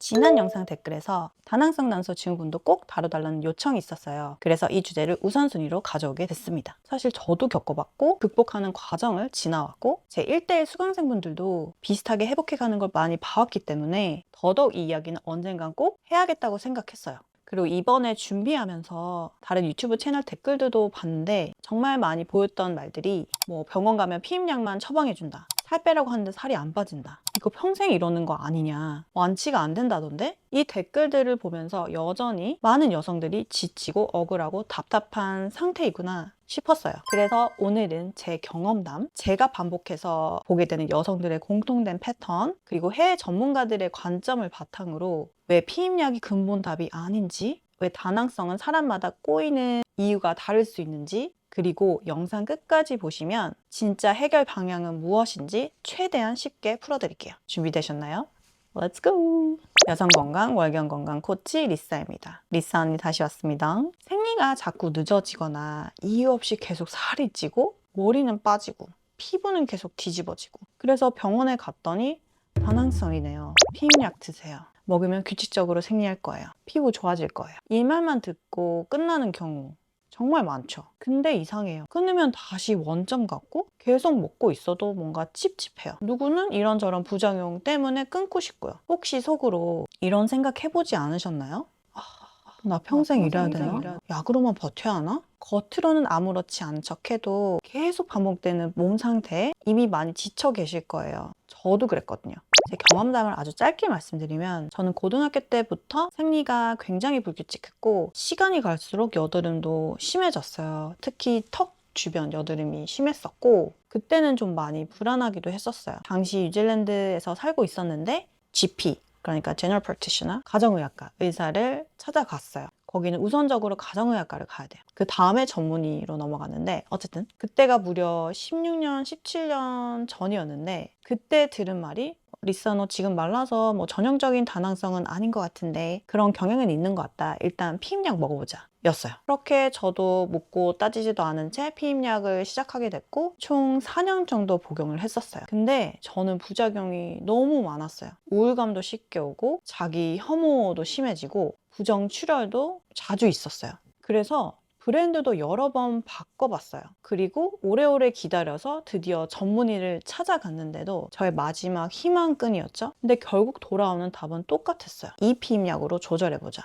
지난 영상 댓글에서 다낭성 난소 증후군도 꼭 다뤄달라는 요청이 있었어요. 그래서 이 주제를 우선순위로 가져오게 됐습니다. 사실 저도 겪어봤고 극복하는 과정을 지나왔고 제 1대1 수강생분들도 비슷하게 회복해가는 걸 많이 봐왔기 때문에 더더욱 이 이야기는 언젠간 꼭 해야겠다고 생각했어요. 그리고 이번에 준비하면서 다른 유튜브 채널 댓글들도 봤는데 정말 많이 보였던 말들이 뭐 병원 가면 피임약만 처방해준다, 살 빼라고 하는데 살이 안 빠진다, 이거 평생 이러는 거 아니냐, 완치가 안 된다던데? 이 댓글들을 보면서 여전히 많은 여성들이 지치고 억울하고 답답한 상태이구나 싶었어요. 그래서 오늘은 제 경험담, 제가 반복해서 보게 되는 여성들의 공통된 패턴, 그리고 해외 전문가들의 관점을 바탕으로 왜 피임약이 근본 답이 아닌지, 왜 다낭성은 사람마다 꼬이는 이유가 다를 수 있는지, 그리고 영상 끝까지 보시면 진짜 해결 방향은 무엇인지 최대한 쉽게 풀어드릴게요. 준비되셨나요? Let's go! 여성건강, 월경건강 코치 리사입니다. 리사 언니 다시 왔습니다. 생리가 자꾸 늦어지거나 이유 없이 계속 살이 찌고 머리는 빠지고 피부는 계속 뒤집어지고, 그래서 병원에 갔더니 다낭성이네요. 피임약 드세요. 먹으면 규칙적으로 생리할 거예요. 피부 좋아질 거예요. 이 말만 듣고 끝나는 경우 정말 많죠. 근데 이상해요. 끊으면 다시 원점 같고 계속 먹고 있어도 뭔가 찝찝해요. 누구는 이런저런 부작용 때문에 끊고 싶고요. 혹시 속으로 이런 생각 해보지 않으셨나요? 나 평생 이래야 되나? 약으로만 버텨야 하나? 겉으로는 아무렇지 않은 척해도 계속 반복되는 몸 상태에 이미 많이 지쳐 계실 거예요. 저도 그랬거든요. 제 경험담을 아주 짧게 말씀드리면, 저는 고등학교 때부터 생리가 굉장히 불규칙했고 시간이 갈수록 여드름도 심해졌어요. 특히 턱 주변 여드름이 심했었고, 그때는 좀 많이 불안하기도 했었어요. 당시 뉴질랜드에서 살고 있었는데 GP, 그러니까 General Practitioner, 가정의학과 의사를 찾아갔어요. 거기는 우선적으로 가정의학과를 가야 돼요. 그 다음에 전문의로 넘어갔는데, 어쨌든 그때가 무려 16년, 17년 전이었는데, 그때 들은 말이 리사 너 지금 말라서 뭐 전형적인 다낭성은 아닌 것 같은데 그런 경향은 있는 것 같다. 일단 피임약 먹어보자 였어요. 그렇게 저도 묻고 따지지도 않은 채 피임약을 시작하게 됐고 총 4년 정도 복용을 했었어요. 근데 저는 부작용이 너무 많았어요. 우울감도 쉽게 오고 자기 혐오도 심해지고 부정출혈도 자주 있었어요. 그래서 브랜드도 여러 번 바꿔봤어요. 그리고 오래오래 기다려서 드디어 전문의를 찾아갔는데도 저의 마지막 희망끈이었죠. 근데 결국 돌아오는 답은 똑같았어요. 이 피임약으로 조절해보자.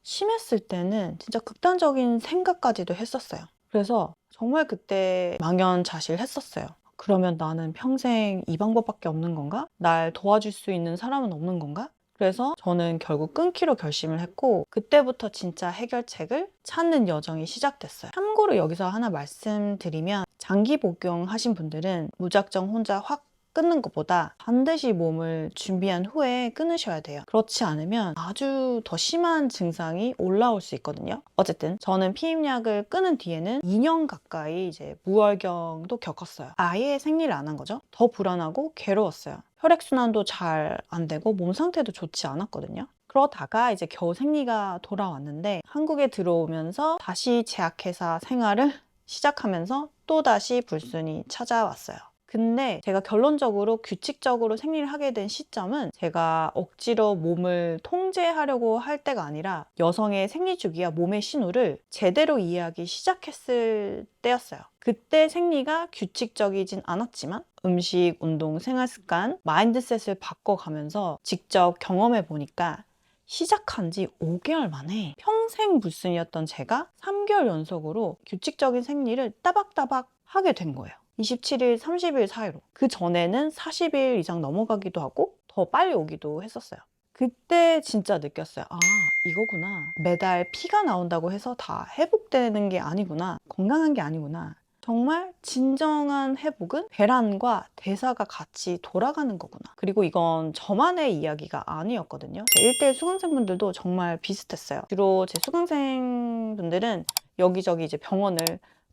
심했을 때는 진짜 극단적인 생각까지도 했었어요. 그래서 정말 그때 망연자실했었어요. 그러면 나는 평생 이 방법밖에 없는 건가? 날 도와줄 수 있는 사람은 없는 건가? 그래서 저는 결국 끊기로 결심을 했고, 그때부터 진짜 해결책을 찾는 여정이 시작됐어요. 참고로 여기서 하나 말씀드리면, 장기 복용하신 분들은 무작정 혼자 확 끊는 것보다 반드시 몸을 준비한 후에 끊으셔야 돼요. 그렇지 않으면 아주 더 심한 증상이 올라올 수 있거든요. 어쨌든 저는 피임약을 끊은 뒤에는 2년 가까이 이제 무월경도 겪었어요. 아예 생리를 안 한 거죠. 더 불안하고 괴로웠어요. 혈액순환도 잘 안 되고 몸 상태도 좋지 않았거든요. 그러다가 이제 겨우 생리가 돌아왔는데, 한국에 들어오면서 다시 제약회사 생활을 시작하면서 또다시 불순이 찾아왔어요. 근데 제가 결론적으로 규칙적으로 생리를 하게 된 시점은 제가 억지로 몸을 통제하려고 할 때가 아니라 여성의 생리 주기와 몸의 신호를 제대로 이해하기 시작했을 때였어요. 그때 생리가 규칙적이진 않았지만 음식, 운동, 생활 습관, 마인드셋을 바꿔가면서 직접 경험해 보니까 시작한 지 5개월 만에 평생 불순이었던 제가 3개월 연속으로 규칙적인 생리를 따박따박 하게 된 거예요. 27일, 30일 사이로. 그 전에는 40일 이상 넘어가기도 하고 더 빨리 오기도 했었어요. 그때 진짜 느꼈어요. 아, 이거구나. 매달 피가 나온다고 해서 다 회복되는 게 아니구나. 건강한 게 아니구나. 정말 진정한 회복은 배란과 대사가 같이 돌아가는 거구나. 그리고 이건 저만의 이야기가 아니었거든요. 제 1대1 수강생분들도 정말 비슷했어요. 주로 제 수강생분들은 여기저기 이제 병원을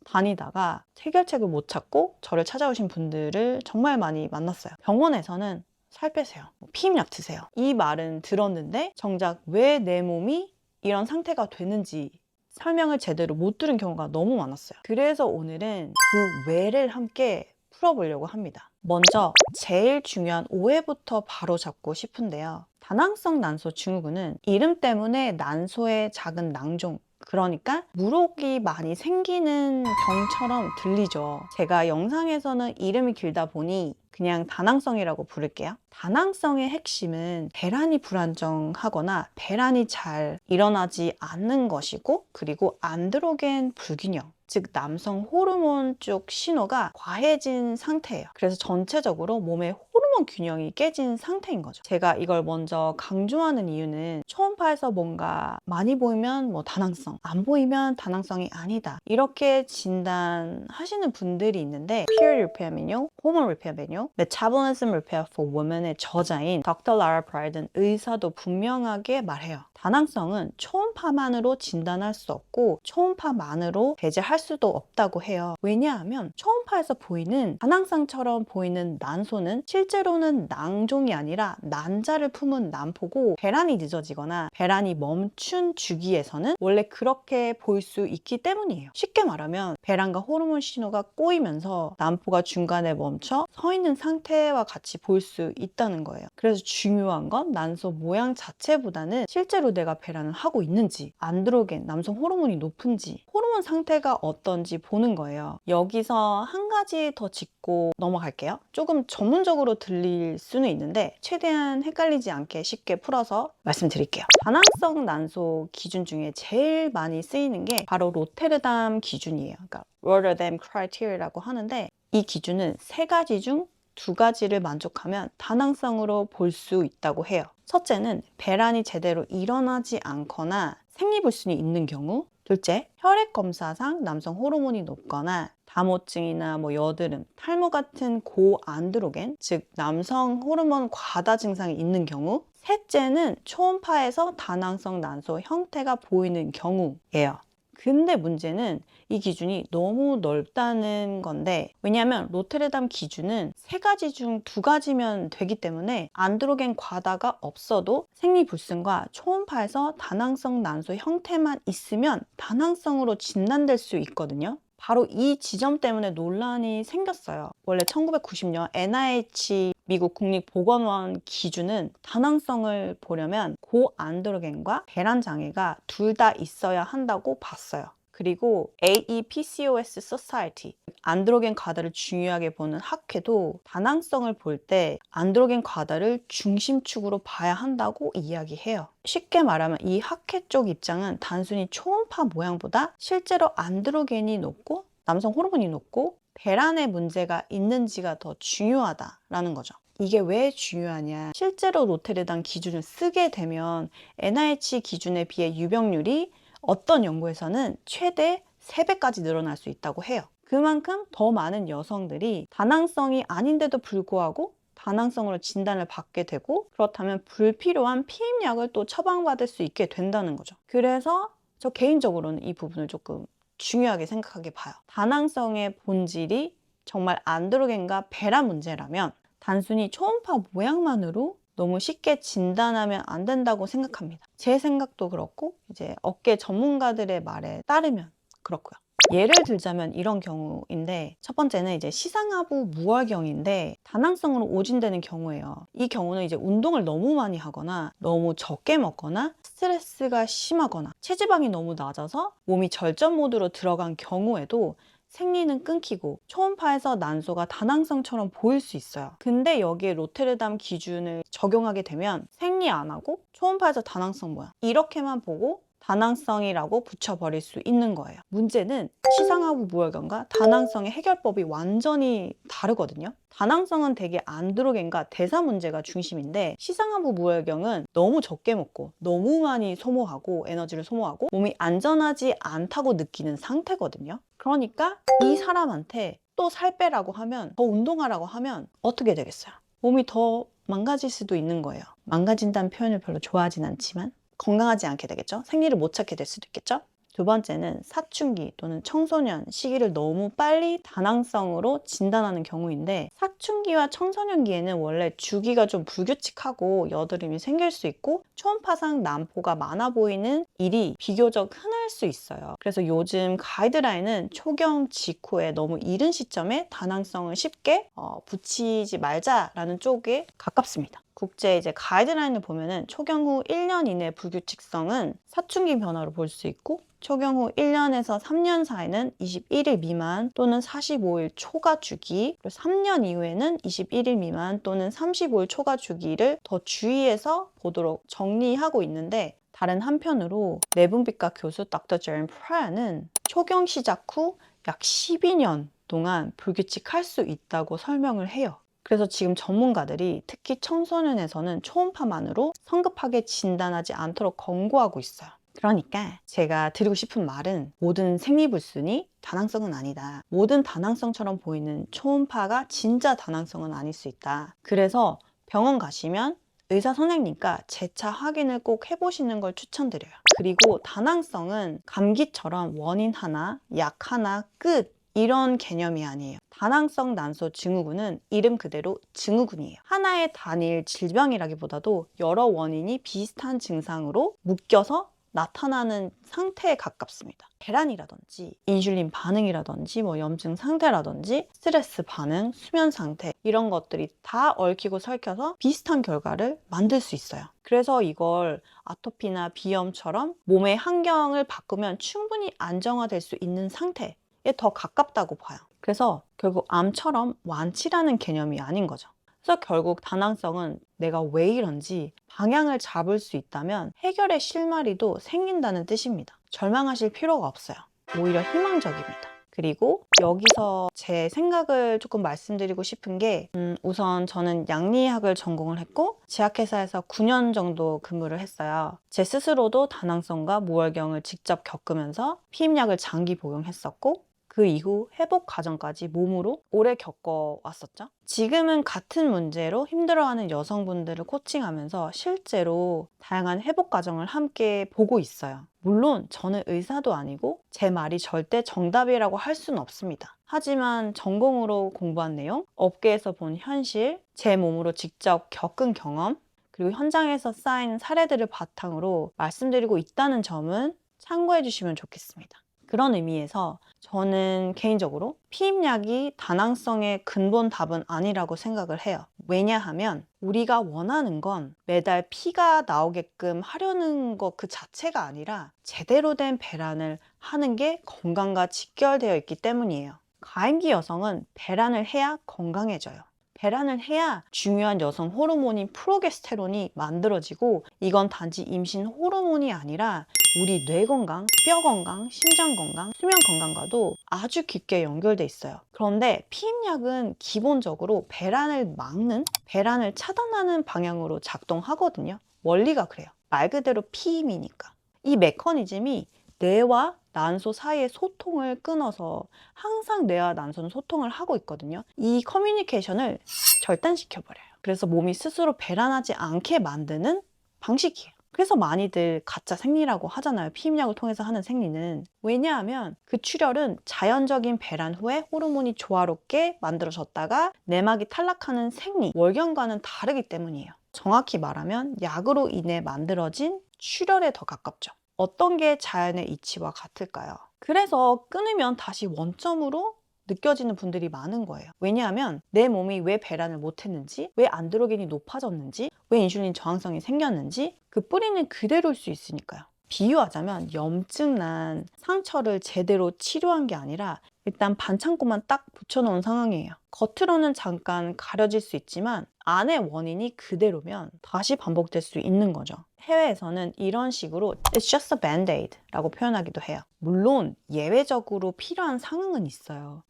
다니다가 해결책을 못 찾고 저를 찾아오신 분들을 정말 많이 만났어요. 병원에서는 살 빼세요, 피임약 드세요, 이 말은 들었는데 정작 왜 내 몸이 이런 상태가 되는지 설명을 제대로 못 들은 경우가 너무 많았어요. 그래서 오늘은 그 왜를 함께 풀어보려고 합니다. 먼저 제일 중요한 오해부터 바로 잡고 싶은데요. 다낭성 난소 증후군은 이름 때문에 난소의 작은 낭종, 그러니까 물혹이 많이 생기는 병처럼 들리죠. 제가 영상에서는 이름이 길다 보니 그냥 다낭성이라고 부를게요. 다낭성의 핵심은 배란이 불안정하거나 배란이 잘 일어나지 않는 것이고, 그리고 안드로겐 불균형, 즉 남성 호르몬 쪽 신호가 과해진 상태예요. 그래서 전체적으로 몸의 호르몬 균형이 깨진 상태인 거죠. 제가 이걸 먼저 강조하는 이유는 초음파에서 뭔가 많이 보이면 뭐 다낭성, 안 보이면 다낭성이 아니다, 이렇게 진단하시는 분들이 있는데, Peer Repair Manual, Hormone Repair Manual, Metabolism Repair for Women의 저자인 Dr. Lara Briden 의사도 분명하게 말해요. 다낭성은 초음파만으로 진단할 수 없고 초음파만으로 배제할 수도 없다고 해요. 왜냐하면 초음파에서 보이는 다낭성처럼 보이는 난소는 실제로는 낭종이 아니라 난자를 품은 난포고, 배란이 늦어지거나 배란이 멈춘 주기에서는 원래 그렇게 보일 수 있기 때문이에요. 쉽게 말하면 배란과 호르몬 신호가 꼬이면서 난포가 중간에 멈춰 서 있는 상태와 같이 보일 수 있다는 거예요. 그래서 중요한 건 난소 모양 자체보다는 실제로 내가 배란을 하고 있는지, 안드로겐, 남성 호르몬이 높은지, 호르몬 상태가 어떤지 보는 거예요. 여기서 한 가지 더 짚고 넘어갈게요. 조금 전문적으로 들릴 수는 있는데 최대한 헷갈리지 않게 쉽게 풀어서 말씀드릴게요. 다낭성 난소 기준 중에 제일 많이 쓰이는 게 바로 로테르담 기준이에요. 그러니까 로테르담 크라이테리아라고 하는데, 이 기준은 3가지 중 2가지를 만족하면 다낭성으로 볼 수 있다고 해요. 첫째는 배란이 제대로 일어나지 않거나 생리불순이 있는 경우, 둘째, 혈액 검사상 남성 호르몬이 높거나 다모증이나 여드름, 탈모 같은 고안드로겐, 즉 남성 호르몬 과다 증상이 있는 경우, 셋째는 초음파에서 다낭성 난소 형태가 보이는 경우예요. 근데 문제는 이 기준이 너무 넓다는 건데, 왜냐하면 로테르담 기준은 3가지 중 2가지면 되기 때문에 안드로겐 과다가 없어도 생리불순과 초음파에서 다낭성 난소 형태만 있으면 다낭성으로 진단될 수 있거든요. 바로 이 지점 때문에 논란이 생겼어요. 원래 1990년 NIH 미국 국립보건원 기준은 다낭성을 보려면 고안드로겐과 배란 장애가 둘 다 있어야 한다고 봤어요. 그리고 AEPCOS Society, 안드로겐 과다를 중요하게 보는 학회도 다낭성을 볼 때 안드로겐 과다를 중심축으로 봐야 한다고 이야기해요. 쉽게 말하면 이 학회 쪽 입장은 단순히 초음파 모양보다 실제로 안드로겐이 높고 남성 호르몬이 높고 배란에 문제가 있는지가 더 중요하다라는 거죠. 이게 왜 중요하냐? 실제로 로테르담 기준을 쓰게 되면 NIH 기준에 비해 유병률이 어떤 연구에서는 최대 3배까지 늘어날 수 있다고 해요. 그만큼 더 많은 여성들이 다낭성이 아닌데도 불구하고 다낭성으로 진단을 받게 되고, 그렇다면 불필요한 피임약을 또 처방받을 수 있게 된다는 거죠. 그래서 저 개인적으로는 이 부분을 조금 중요하게 생각하게 봐요. 다낭성의 본질이 정말 안드로겐과 배란 문제라면 단순히 초음파 모양만으로 너무 쉽게 진단하면 안 된다고 생각합니다. 제 생각도 그렇고 이제 업계 전문가들의 말에 따르면 그렇고요. 예를 들자면 이런 경우인데, 첫 번째는 이제 시상하부 무월경인데 다낭성으로 오진되는 경우예요. 이 경우는 이제 운동을 너무 많이 하거나 너무 적게 먹거나 스트레스가 심하거나 체지방이 너무 낮아서 몸이 절전 모드로 들어간 경우에도 생리는 끊기고 초음파에서 난소가 다낭성처럼 보일 수 있어요. 근데 여기에 로테르담 기준을 적용하게 되면 생리 안 하고 초음파에서 다낭성 모양 이렇게만 보고 다낭성이라고 붙여버릴 수 있는 거예요. 문제는 시상하부 무혈견과 다낭성의 해결법이 완전히 다르거든요. 다낭성은 되게 안드로겐과 대사 문제가 중심인데, 시상하부 무혈경은 너무 적게 먹고 너무 많이 소모하고 에너지를 소모하고 몸이 안전하지 않다고 느끼는 상태거든요. 그러니까 이 사람한테 또 살 빼라고 하면, 더 운동하라고 하면 어떻게 되겠어요? 몸이 더 망가질 수도 있는 거예요. 망가진다는 표현을 별로 좋아하진 않지만 건강하지 않게 되겠죠? 생리를 못 찾게 될 수도 있겠죠? 두 번째는 사춘기 또는 청소년 시기를 너무 빨리 다낭성으로 진단하는 경우인데, 사춘기와 청소년기에는 원래 주기가 좀 불규칙하고 여드름이 생길 수 있고 초음파상 난포가 많아 보이는 일이 비교적 흔할 수 있어요. 그래서 요즘 가이드라인은 초경 직후에 너무 이른 시점에 다낭성을 쉽게 붙이지 말자라는 쪽에 가깝습니다. 국제 이제 가이드라인을 보면은 초경 후 1년 이내 불규칙성은 사춘기 변화로 볼 수 있고, 초경 후 1년에서 3년 사이는 21일 미만 또는 45일 초과 주기, 그리고 3년 이후에는 21일 미만 또는 35일 초과 주기를 더 주의해서 보도록 정리하고 있는데, 다른 한편으로 내분비과 교수 닥터 제런 프라야는 초경 시작 후 약 12년 동안 불규칙할 수 있다고 설명을 해요. 그래서 지금 전문가들이 특히 청소년에서는 초음파만으로 성급하게 진단하지 않도록 권고하고 있어요. 그러니까 제가 드리고 싶은 말은, 모든 생리불순이 다낭성은 아니다. 모든 다낭성처럼 보이는 초음파가 진짜 다낭성은 아닐 수 있다. 그래서 병원 가시면 의사 선생님과 재차 확인을 꼭 해보시는 걸 추천드려요. 그리고 다낭성은 감기처럼 원인 하나, 약 하나, 끝, 이런 개념이 아니에요. 다낭성 난소 증후군은 이름 그대로 증후군이에요. 하나의 단일 질병이라기보다도 여러 원인이 비슷한 증상으로 묶여서 나타나는 상태에 가깝습니다. 배란이라든지 인슐린 반응이라든지 염증 상태라든지 스트레스 반응, 수면 상태, 이런 것들이 다 얽히고 설켜서 비슷한 결과를 만들 수 있어요. 그래서 이걸 아토피나 비염처럼 몸의 환경을 바꾸면 충분히 안정화될 수 있는 상태에 더 가깝다고 봐요. 그래서 결국 암처럼 완치라는 개념이 아닌 거죠. 그래서 결국 다낭성은 내가 왜 이런지 방향을 잡을 수 있다면 해결의 실마리도 생긴다는 뜻입니다. 절망하실 필요가 없어요. 오히려 희망적입니다. 그리고 여기서 제 생각을 조금 말씀드리고 싶은 게, 우선 저는 양리학을 전공을 했고 제약회사에서 9년 정도 근무를 했어요. 제 스스로도 다낭성과 무월경을 직접 겪으면서 피임약을 장기 복용했었고, 그 이후 회복 과정까지 몸으로 오래 겪어왔었죠. 지금은 같은 문제로 힘들어하는 여성분들을 코칭하면서 실제로 다양한 회복 과정을 함께 보고 있어요. 물론 저는 의사도 아니고 제 말이 절대 정답이라고 할 수는 없습니다. 하지만 전공으로 공부한 내용, 업계에서 본 현실, 제 몸으로 직접 겪은 경험, 그리고 현장에서 쌓인 사례들을 바탕으로 말씀드리고 있다는 점은 참고해 주시면 좋겠습니다. 그런 의미에서 저는 개인적으로 피임약이 다낭성의 근본 답은 아니라고 생각을 해요. 왜냐하면 우리가 원하는 건 매달 피가 나오게끔 하려는 것 그 자체가 아니라 제대로 된 배란을 하는 게 건강과 직결되어 있기 때문이에요. 가임기 여성은 배란을 해야 건강해져요. 배란을 해야 중요한 여성 호르몬인 프로게스테론이 만들어지고, 이건 단지 임신 호르몬이 아니라 우리 뇌 건강, 뼈 건강, 심장 건강, 수면 건강과도 아주 깊게 연결돼 있어요. 그런데 피임약은 기본적으로 배란을 막는, 배란을 차단하는 방향으로 작동하거든요. 원리가 그래요. 말 그대로 피임이니까. 이 메커니즘이 뇌와 난소 사이의 소통을 끊어서 항상 뇌와 난소는 소통을 하고 있거든요. 이 커뮤니케이션을 절단시켜버려요. 그래서 몸이 스스로 배란하지 않게 만드는 방식이에요. 그래서 많이들 가짜 생리라고 하잖아요. 피임약을 통해서 하는 생리는. 왜냐하면 그 출혈은 자연적인 배란 후에 호르몬이 조화롭게 만들어졌다가 내막이 탈락하는 생리, 월경과는 다르기 때문이에요. 정확히 말하면 약으로 인해 만들어진 출혈에 더 가깝죠. 어떤 게 자연의 이치와 같을까요? 그래서 끊으면 다시 원점으로 느껴지는 분들이 많은 거예요. 왜냐하면 내 몸이 왜 배란을 못했는지, 왜 안드로겐이 높아졌는지, 왜 인슐린 저항성이 생겼는지 그 뿌리는 그대로일 수 있으니까요. 비유하자면 염증 난 상처를 제대로 치료한 게 아니라 일단 반창고만 딱 붙여놓은 상황이에요. 겉으로는 잠깐 가려질 수 있지만 안의 원인이 그대로면 다시 반복될 수 있는 거죠. 해외에서는 이런 식으로 It's just a band-aid 라고 표현하기도 해요. 물론 예외적으로 필요한 상황은 있어요.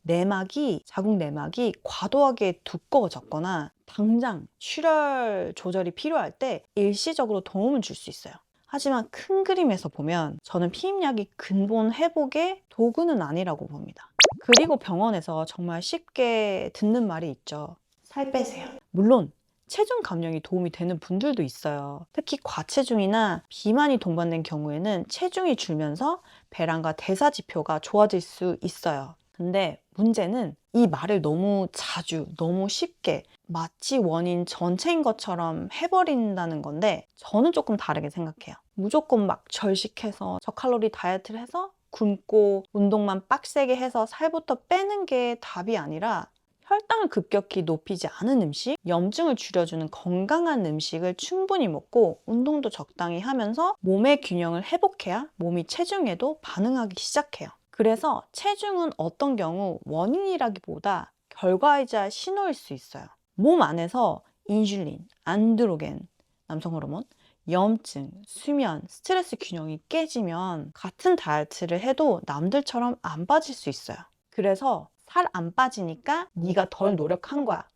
자궁 내막이 과도하게 두꺼워졌거나 당장 출혈 조절이 필요할 때 일시적으로 도움을 줄 수 있어요. 하지만 큰 그림에서 보면 저는 피임약이 근본 회복의 도구는 아니라고 봅니다. 그리고 병원에서 정말 쉽게 듣는 말이 있죠. 살 빼세요. 물론 체중 감량이 도움이 되는 분들도 있어요. 특히 과체중이나 비만이 동반된 경우에는 체중이 줄면서 배란과 대사 지표가 좋아질 수 있어요. 근데 문제는 이 말을 너무 자주, 너무 쉽게 마치 원인 전체인 것처럼 해버린다는 건데, 저는 조금 다르게 생각해요. 무조건 막 절식해서 저칼로리 다이어트를 해서 굶고 운동만 빡세게 해서 살부터 빼는 게 답이 아니라 혈당을 급격히 높이지 않은 음식, 염증을 줄여주는 건강한 음식을 충분히 먹고 운동도 적당히 하면서 몸의 균형을 회복해야 몸이 체중에도 반응하기 시작해요. 그래서 체중은 어떤 경우 원인이라기보다 결과이자 신호일 수 있어요. 몸 안에서 인슐린, 안드로겐, 남성 호르몬, 염증, 수면, 스트레스 균형이 깨지면 같은 다이어트를 해도 남들처럼 안 빠질 수 있어요. 그래서 살 안 빠지니까 네가 덜 노력한 거야.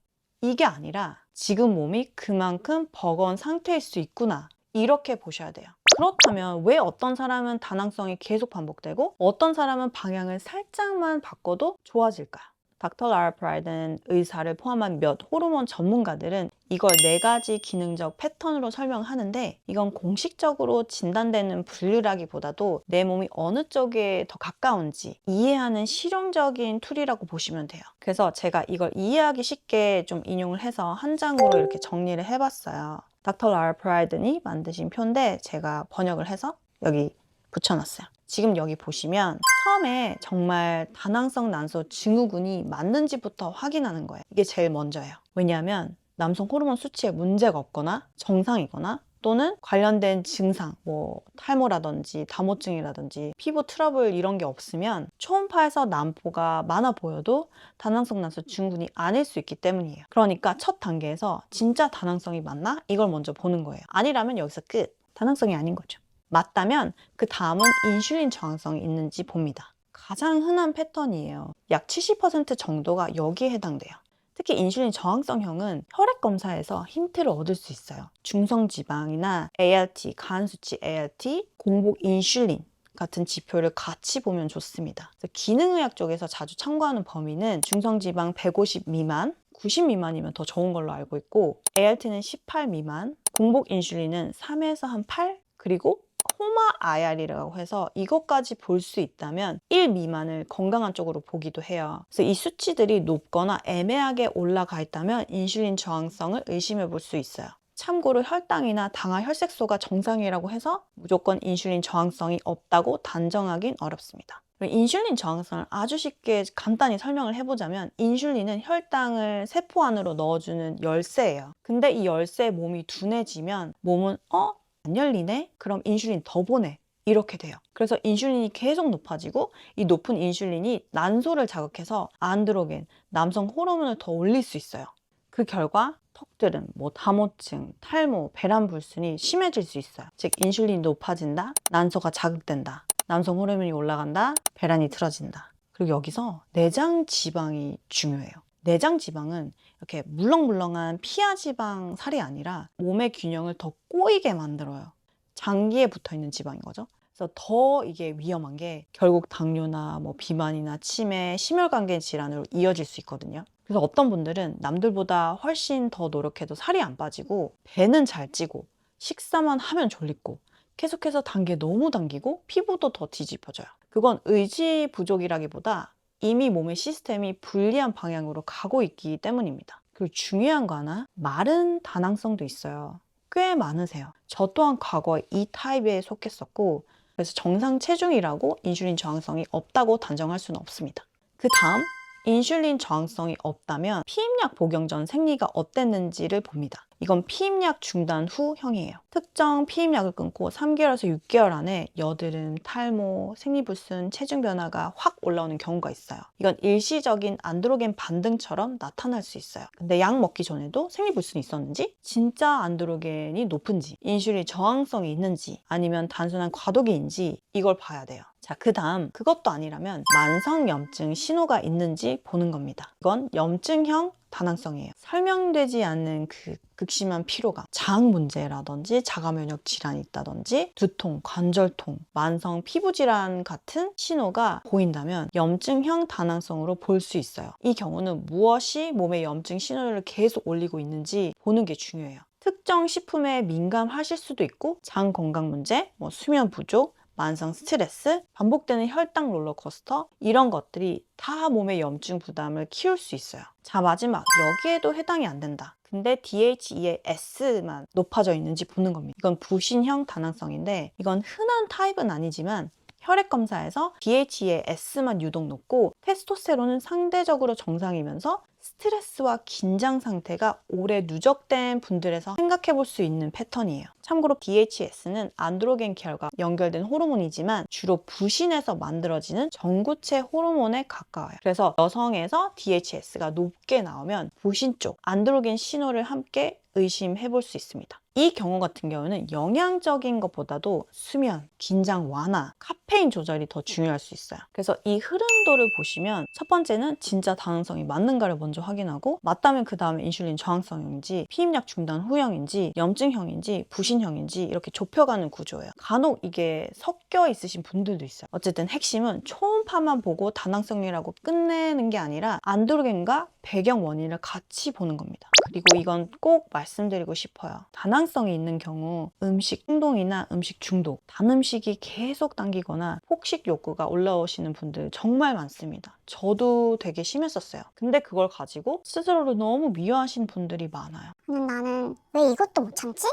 이게 아니라 지금 몸이 그만큼 버거운 상태일 수 있구나. 이렇게 보셔야 돼요. 그렇다면 왜 어떤 사람은 다낭성이 계속 반복되고 어떤 사람은 방향을 살짝만 바꿔도 좋아질까요? 닥터 라라 프라이든 의사를 포함한 몇 호르몬 전문가들은 이걸 4가지 기능적 패턴으로 설명하는데 이건 공식적으로 진단되는 분류라기보다도 내 몸이 어느 쪽에 더 가까운지 이해하는 실용적인 툴이라고 보시면 돼요. 그래서 제가 이걸 이해하기 쉽게 좀 인용을 해서 한 장으로 이렇게 정리를 해봤어요. 닥터 라라 프라이든이 만드신 표인데 제가 번역을 해서 여기 붙여놨어요. 지금 여기 보시면 처음에 정말 다낭성 난소 증후군이 맞는지부터 확인하는 거예요. 이게 제일 먼저예요. 왜냐하면 남성 호르몬 수치에 문제가 없거나 정상이거나 또는 관련된 증상, 뭐 탈모라든지 다모증이라든지 피부 트러블 이런 게 없으면 초음파에서 난포가 많아 보여도 다낭성 난소 증후군이 아닐 수 있기 때문이에요. 그러니까 첫 단계에서 진짜 다낭성이 맞나? 이걸 먼저 보는 거예요. 아니라면 여기서 끝. 다낭성이 아닌 거죠. 맞다면 그 다음은 인슐린 저항성이 있는지 봅니다. 가장 흔한 패턴이에요. 약 70% 정도가 여기에 해당돼요. 특히 인슐린 저항성형은 혈액 검사에서 힌트를 얻을 수 있어요. 중성지방이나 ALT, 간 수치 ALT, 공복 인슐린 같은 지표를 같이 보면 좋습니다. 기능의학 쪽에서 자주 참고하는 범위는 중성지방 150 미만, 90 미만이면 더 좋은 걸로 알고 있고 ALT는 18 미만, 공복 인슐린은 3에서 한 8, 그리고 호마 IR이라고 해서 이것까지 볼 수 있다면 1 미만을 건강한 쪽으로 보기도 해요. 그래서 이 수치들이 높거나 애매하게 올라가 있다면 인슐린 저항성을 의심해 볼 수 있어요. 참고로 혈당이나 당화 혈색소가 정상이라고 해서 무조건 인슐린 저항성이 없다고 단정하긴 어렵습니다. 인슐린 저항성을 아주 쉽게 간단히 설명을 해보자면 인슐린은 혈당을 세포 안으로 넣어주는 열쇠예요. 근데 이 열쇠에 몸이 둔해지면 몸은 안 열리네? 그럼 인슐린 더 보내. 이렇게 돼요. 그래서 인슐린이 계속 높아지고 이 높은 인슐린이 난소를 자극해서 안드로겐, 남성 호르몬을 더 올릴 수 있어요. 그 결과 턱들은 뭐 다모증, 탈모, 배란 불순이 심해질 수 있어요. 즉 인슐린이 높아진다, 난소가 자극된다, 남성 호르몬이 올라간다, 배란이 틀어진다. 그리고 여기서 내장 지방이 중요해요. 내장 지방은 이렇게 물렁물렁한 피하 지방 살이 아니라 몸의 균형을 더 꼬이게 만들어요. 장기에 붙어 있는 지방인 거죠. 그래서 더 이게 위험한 게 결국 당뇨나 뭐 비만이나 치매, 심혈관계 질환으로 이어질 수 있거든요. 그래서 어떤 분들은 남들보다 훨씬 더 노력해도 살이 안 빠지고 배는 잘 찌고 식사만 하면 졸리고 계속해서 너무 당기고 피부도 더 뒤집어져요. 그건 의지 부족이라기보다 이미 몸의 시스템이 불리한 방향으로 가고 있기 때문입니다. 그리고 중요한 거 하나, 마른 다낭성도 있어요. 꽤 많으세요. 저 또한 과거에 이 타입에 속했었고 그래서 정상 체중이라고 인슐린 저항성이 없다고 단정할 수는 없습니다. 그 다음, 인슐린 저항성이 없다면 피임약 복용 전 생리가 어땠는지를 봅니다. 이건 피임약 중단 후 형이에요. 특정 피임약을 끊고 3개월에서 6개월 안에 여드름, 탈모, 생리불순, 체중 변화가 확 올라오는 경우가 있어요. 이건 일시적인 안드로겐 반등처럼 나타날 수 있어요. 근데 약 먹기 전에도 생리불순이 있었는지, 진짜 안드로겐이 높은지, 인슐린 저항성이 있는지, 아니면 단순한 과도기인지 이걸 봐야 돼요. 자, 그 다음 그것도 아니라면 만성염증 신호가 있는지 보는 겁니다. 이건 염증형 다낭성이에요. 설명되지 않는 그 극심한 피로감, 장 문제라든지 자가 면역 질환이 있다든지 두통, 관절통, 만성 피부 질환 같은 신호가 보인다면 염증형 다낭성으로 볼 수 있어요. 이 경우는 무엇이 몸의 염증 신호를 계속 올리고 있는지 보는 게 중요해요. 특정 식품에 민감하실 수도 있고 장 건강 문제, 수면 부족, 만성 스트레스, 반복되는 혈당 롤러코스터 이런 것들이 다 몸의 염증 부담을 키울 수 있어요. 자, 마지막 여기에도 해당이 안 된다. 근데 DHE의 S만 높아져 있는지 보는 겁니다. 이건 부신형 다낭성인데 이건 흔한 타입은 아니지만 혈액 검사에서 DHE의 S만 유독 높고 테스토스테론은 상대적으로 정상이면서 스트레스와 긴장 상태가 오래 누적된 분들에서 생각해 볼 수 있는 패턴이에요. 참고로 DHS는 안드로겐 계열과 연결된 호르몬이지만 주로 부신에서 만들어지는 전구체 호르몬에 가까워요. 그래서 여성에서 DHS가 높게 나오면 부신 쪽 안드로겐 신호를 함께 의심해 볼 수 있습니다. 이 경우 같은 경우는 영양적인 것보다도 수면, 긴장 완화, 카페인 조절이 더 중요할 수 있어요. 그래서 이 흐름도를 보시면 첫 번째는 진짜 다낭성이 맞는가를 먼저 확인하고 맞다면 그 다음에 인슐린 저항성인지 피임약 중단 후형인지 염증형인지 부신형인지 이렇게 좁혀가는 구조예요. 간혹 이게 섞여 있으신 분들도 있어요. 어쨌든 핵심은 초음파만 보고 다낭성이라고 끝내는 게 아니라 안드로겐과 배경 원인을 같이 보는 겁니다. 그리고 이건 꼭 말씀드리고 싶어요. 다낭성이 있는 경우 음식 충동이나 음식 중독, 단 음식이 계속 당기거나 폭식 욕구가 올라오시는 분들 정말 많습니다. 저도 되게 심했었어요. 근데 그걸 가지고 스스로를 너무 미워하시는 분들이 많아요. 나는 왜 이것도 못 참지?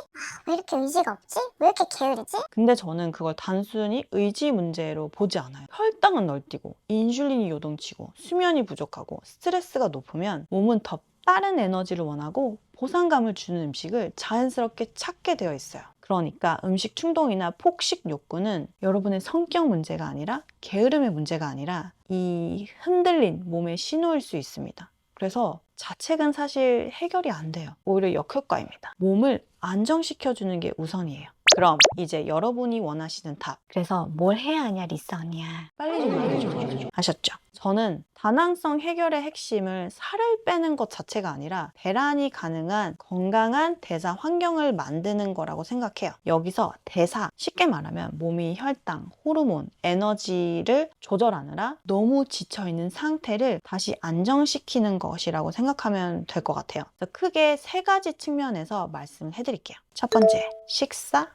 왜 이렇게 의지가 없지? 왜 이렇게 게으르지? 근데 저는 그걸 단순히 의지 문제로 보지 않아요. 혈당은 널뛰고 인슐린이 요동치고 수면이 부족하고 스트레스가 높으면 몸은 더 다른 에너지를 원하고 보상감을 주는 음식을 자연스럽게 찾게 되어 있어요. 그러니까 음식 충동이나 폭식 욕구는 여러분의 성격 문제가 아니라 게으름의 문제가 아니라 이 흔들린 몸의 신호일 수 있습니다. 그래서 자책은 사실 해결이 안 돼요. 오히려 역효과입니다. 몸을 안정시켜주는 게 우선이에요. 그럼 이제 여러분이 원하시는 답. 그래서 뭘 해야 하냐 리사 언니야. 빨리 좀 말해줘. 하셨죠? 저는 다낭성 해결의 핵심을 살을 빼는 것 자체가 아니라 배란이 가능한 건강한 대사 환경을 만드는 거라고 생각해요. 여기서 대사, 쉽게 말하면 몸이 혈당, 호르몬, 에너지를 조절하느라 너무 지쳐있는 상태를 다시 안정시키는 것이라고 생각하면 될 것 같아요. 그래서 크게 세 가지 측면에서 말씀해 드릴게요. 첫 번째,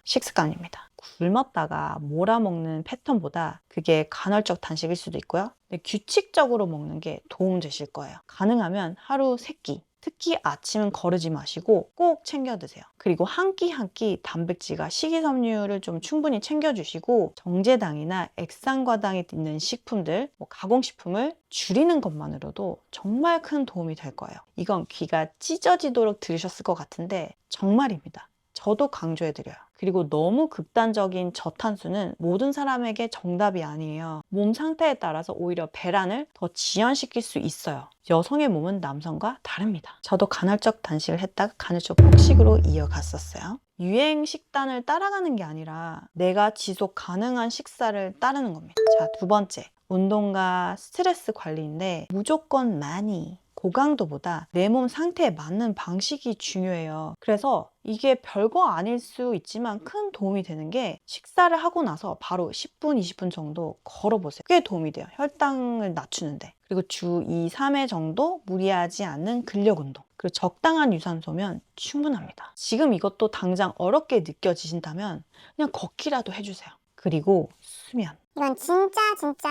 식습관입니다. 굶었다가 몰아먹는 패턴보다 그게 간헐적 단식일 수도 있고요. 근데 규칙적으로 먹는 게 도움 되실 거예요. 가능하면 하루 3끼, 특히 아침은 거르지 마시고 꼭 챙겨 드세요. 그리고 한 끼 한 끼 단백질과 식이섬유를 좀 충분히 챙겨주시고 정제당이나 액상과당이 있는 식품들, 가공식품을 줄이는 것만으로도 정말 큰 도움이 될 거예요. 이건 귀가 찢어지도록 들으셨을 것 같은데 정말입니다. 저도 강조해드려요. 그리고 너무 극단적인 저탄수는 모든 사람에게 정답이 아니에요. 몸 상태에 따라서 오히려 배란을 더 지연시킬 수 있어요. 여성의 몸은 남성과 다릅니다. 저도 간헐적 단식을 했다가 간헐적 폭식으로 이어갔었어요. 유행 식단을 따라가는 게 아니라 내가 지속 가능한 식사를 따르는 겁니다. 자, 두 번째. 운동과 스트레스 관리인데 무조건 많이 고강도보다 내 몸 상태에 맞는 방식이 중요해요. 그래서 이게 별거 아닐 수 있지만 큰 도움이 되는 게 식사를 하고 나서 바로 10분, 20분 정도 걸어보세요. 꽤 도움이 돼요. 혈당을 낮추는데. 그리고 주 2, 3회 정도 무리하지 않는 근력 운동. 그리고 적당한 유산소면 충분합니다. 지금 이것도 당장 어렵게 느껴지신다면 그냥 걷기라도 해주세요. 그리고 수면. 이건 진짜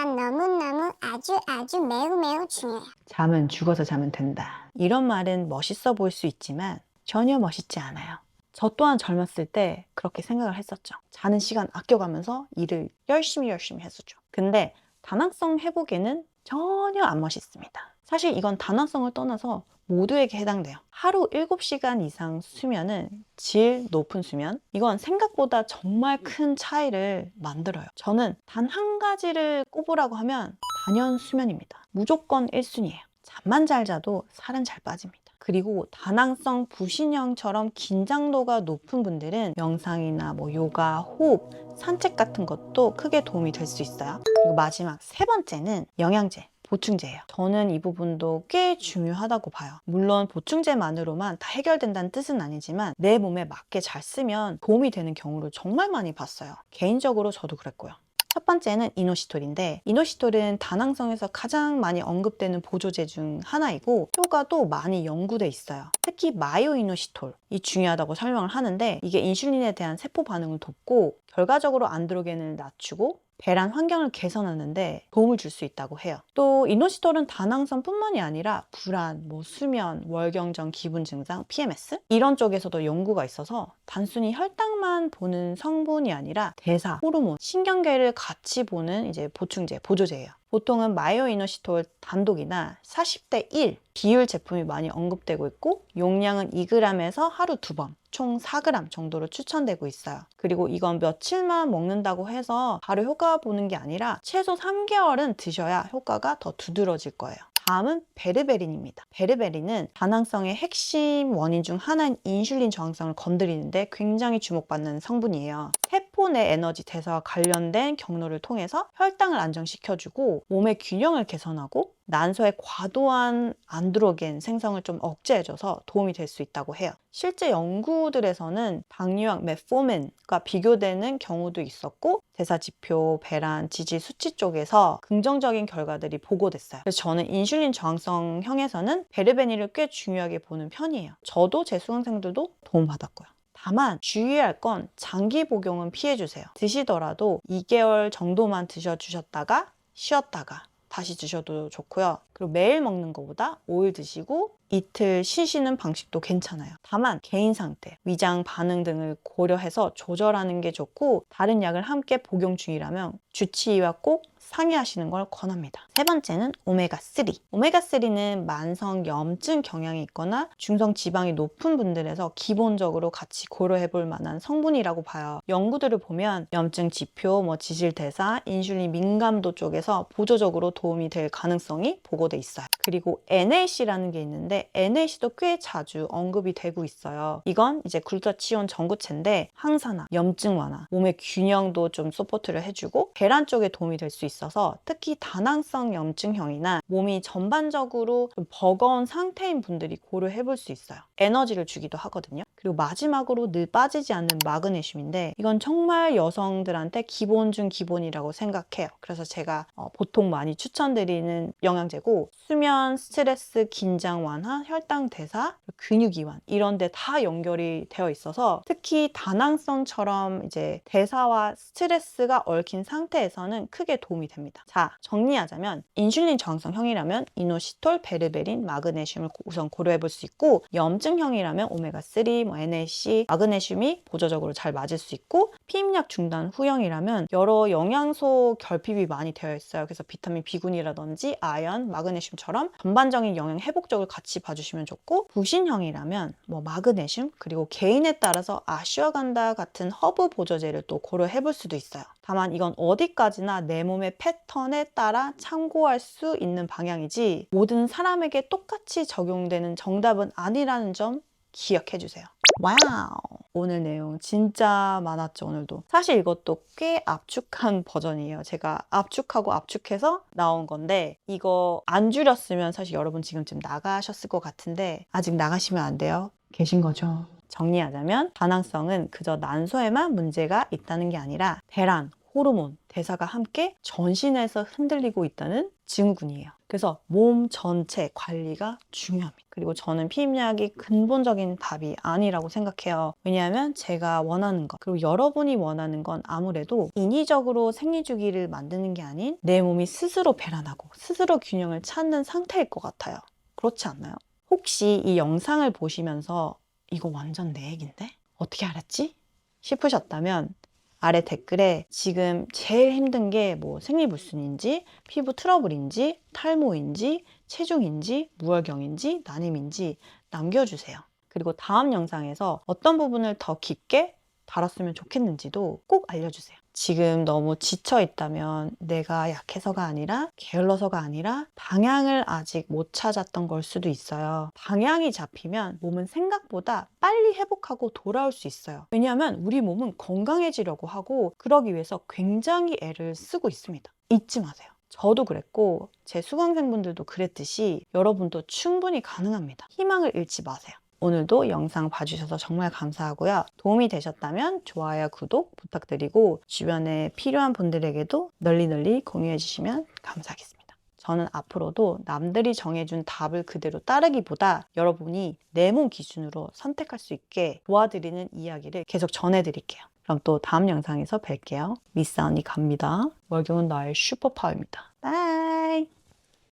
너무너무 아주 매우 중요해요. 잠은 죽어서 자면 된다. 이런 말은 멋있어 보일 수 있지만 전혀 멋있지 않아요. 저 또한 젊었을 때 그렇게 생각을 했었죠. 자는 시간 아껴가면서 일을 열심히 했었죠. 근데 다낭성 회복에는 전혀 안 멋있습니다. 사실 이건 다낭성을 떠나서 모두에게 해당돼요. 하루 7시간 이상 수면은 질 높은 수면, 이건 생각보다 정말 큰 차이를 만들어요. 저는 단 한 가지를 꼽으라고 하면 단연 수면입니다. 무조건 1순위예요. 잠만 잘 자도 살은 잘 빠집니다. 그리고 다낭성 부신형처럼 긴장도가 높은 분들은 명상이나 요가, 호흡, 산책 같은 것도 크게 도움이 될 수 있어요. 그리고 마지막 세 번째는 영양제. 보충제예요. 저는 이 부분도 꽤 중요하다고 봐요. 물론 보충제만으로만 다 해결된다는 뜻은 아니지만 내 몸에 맞게 잘 쓰면 도움이 되는 경우를 정말 많이 봤어요. 개인적으로 저도 그랬고요. 첫 번째는 이노시톨인데 이노시톨은 다낭성에서 가장 많이 언급되는 보조제 중 하나이고 효과도 많이 연구돼 있어요. 특히 마요이노시톨이 중요하다고 설명을 하는데 이게 인슐린에 대한 세포 반응을 돕고 결과적으로 안드로겐을 낮추고 배란 환경을 개선하는데 도움을 줄 수 있다고 해요. 또 이노시톨은 다낭성뿐만이 아니라 불안, 수면, 월경정, 기분 증상, PMS 이런 쪽에서도 연구가 있어서 단순히 혈당만 보는 성분이 아니라 대사, 호르몬, 신경계를 같이 보는 이제 보충제, 보조제예요. 보통은 마요이노시톨 단독이나 40대 1 비율 제품이 많이 언급되고 있고 용량은 2g에서 하루 2번 총 4g 정도로 추천되고 있어요. 그리고 이건 며칠만 먹는다고 해서 바로 효과 보는 게 아니라 최소 3개월은 드셔야 효과가 더 두드러질 거예요. 다음은 베르베린입니다. 베르베린은 다낭성의 핵심 원인 중 하나인 인슐린 저항성을 건드리는데 굉장히 주목받는 성분이에요. 세포 내 에너지 대사와 관련된 경로를 통해서 혈당을 안정시켜주고 몸의 균형을 개선하고 난소의 과도한 안드로겐 생성을 좀 억제해줘서 도움이 될 수 있다고 해요. 실제 연구들에서는 당뇨약 메포민과 비교되는 경우도 있었고 대사지표, 배란, 지질 수치 쪽에서 긍정적인 결과들이 보고됐어요. 그래서 저는 인슐린 저항성형에서는 베르베닌을 꽤 중요하게 보는 편이에요. 저도 제 수강생들도 도움받았고요. 다만 주의할 건 장기 복용은 피해주세요. 드시더라도 2개월 정도만 드셔주셨다가 쉬었다가 다시 드셔도 좋고요. 그리고 매일 먹는 것보다 5일 드시고 이틀 쉬시는 방식도 괜찮아요. 다만 개인 상태, 위장 반응 등을 고려해서 조절하는 게 좋고 다른 약을 함께 복용 중이라면 주치의와 꼭 상의하시는 걸 권합니다. 세 번째는 오메가3. 오메가3는 만성 염증 경향이 있거나 중성 지방이 높은 분들에서 기본적으로 같이 고려해 볼 만한 성분이라고 봐요. 연구들을 보면 염증 지표, 지질 대사, 인슐린 민감도 쪽에서 보조적으로 도움이 될 가능성이 보고돼 있어요. 그리고 NAC라는 게 있는데 NAC도 꽤 자주 언급이 되고 있어요. 이건 이제 글루타치온 전구체인데 항산화, 염증 완화, 몸의 균형도 좀 서포트를 해주고 배란 쪽에 도움이 될 수 있어서 특히 다낭성 염증형이나 몸이 전반적으로 좀 버거운 상태인 분들이 고려해 볼 수 있어요. 에너지를 주기도 하거든요. 그리고 마지막으로 늘 빠지지 않는 마그네슘인데 이건 정말 여성들한테 기본 중 기본이라고 생각해요. 그래서 제가 보통 많이 추천드리는 영양제고 수면, 스트레스, 긴장 완화, 혈당 대사, 근육 이완 이런 데 다 연결이 되어 있어서 특히 다낭성처럼 이제 대사와 스트레스가 얽힌 상태에서는 크게 도움이 됩니다. 자, 정리하자면 인슐린 저항성형이라면 이노시톨, 베르베린, 마그네슘을 우선 고려해 볼 수 있고 염증형이라면 오메가3, NAC, 마그네슘이 보조적으로 잘 맞을 수 있고 피임약 중단 후형이라면 여러 영양소 결핍이 많이 되어 있어요. 그래서 비타민 B군이라든지 아연, 마그네슘처럼 전반적인 영양 회복적을 같이 봐주시면 좋고 부신형이라면 마그네슘 그리고 개인에 따라서 아슈아간다 같은 허브 보조제를 또 고려해 볼 수도 있어요. 다만 이건 어디까지나 내 몸의 패턴에 따라 참고할 수 있는 방향이지 모든 사람에게 똑같이 적용되는 정답은 아니라는 점 기억해 주세요. 와우! 오늘 내용 진짜 많았죠, 오늘도. 사실 이것도 꽤 압축한 버전이에요. 제가 압축하고 압축해서 나온 건데 이거 안 줄였으면 사실 여러분 지금쯤 나가셨을 것 같은데 아직 나가시면 안 돼요. 계신 거죠? 정리하자면 다낭성은 그저 난소에만 문제가 있다는 게 아니라 배란, 호르몬, 대사가 함께 전신에서 흔들리고 있다는 증후군이에요. 그래서 몸 전체 관리가 중요합니다. 그리고 저는 피임약이 근본적인 답이 아니라고 생각해요. 왜냐하면 제가 원하는 것, 그리고 여러분이 원하는 건 아무래도 인위적으로 생리주기를 만드는 게 아닌 내 몸이 스스로 배란하고 스스로 균형을 찾는 상태일 것 같아요. 그렇지 않나요? 혹시 이 영상을 보시면서 이거 완전 내 얘긴데? 어떻게 알았지? 싶으셨다면 아래 댓글에 지금 제일 힘든 게 생리불순인지, 피부 트러블인지, 탈모인지, 체중인지, 무월경인지, 난임인지 남겨주세요. 그리고 다음 영상에서 어떤 부분을 더 깊게 다뤘으면 좋겠는지도 꼭 알려주세요. 지금 너무 지쳐 있다면 내가 약해서가 아니라 게을러서가 아니라 방향을 아직 못 찾았던 걸 수도 있어요. 방향이 잡히면 몸은 생각보다 빨리 회복하고 돌아올 수 있어요. 왜냐하면 우리 몸은 건강해지려고 하고 그러기 위해서 굉장히 애를 쓰고 있습니다. 잊지 마세요. 저도 그랬고 제 수강생분들도 그랬듯이 여러분도 충분히 가능합니다. 희망을 잃지 마세요. 오늘도 영상 봐주셔서 정말 감사하고요. 도움이 되셨다면 좋아요, 구독 부탁드리고 주변에 필요한 분들에게도 널리 공유해 주시면 감사하겠습니다. 저는 앞으로도 남들이 정해준 답을 그대로 따르기보다 여러분이 내 몸 기준으로 선택할 수 있게 도와드리는 이야기를 계속 전해드릴게요. 그럼 또 다음 영상에서 뵐게요. 미스 언니 갑니다. 월경은 나의 슈퍼파워입니다. 바이!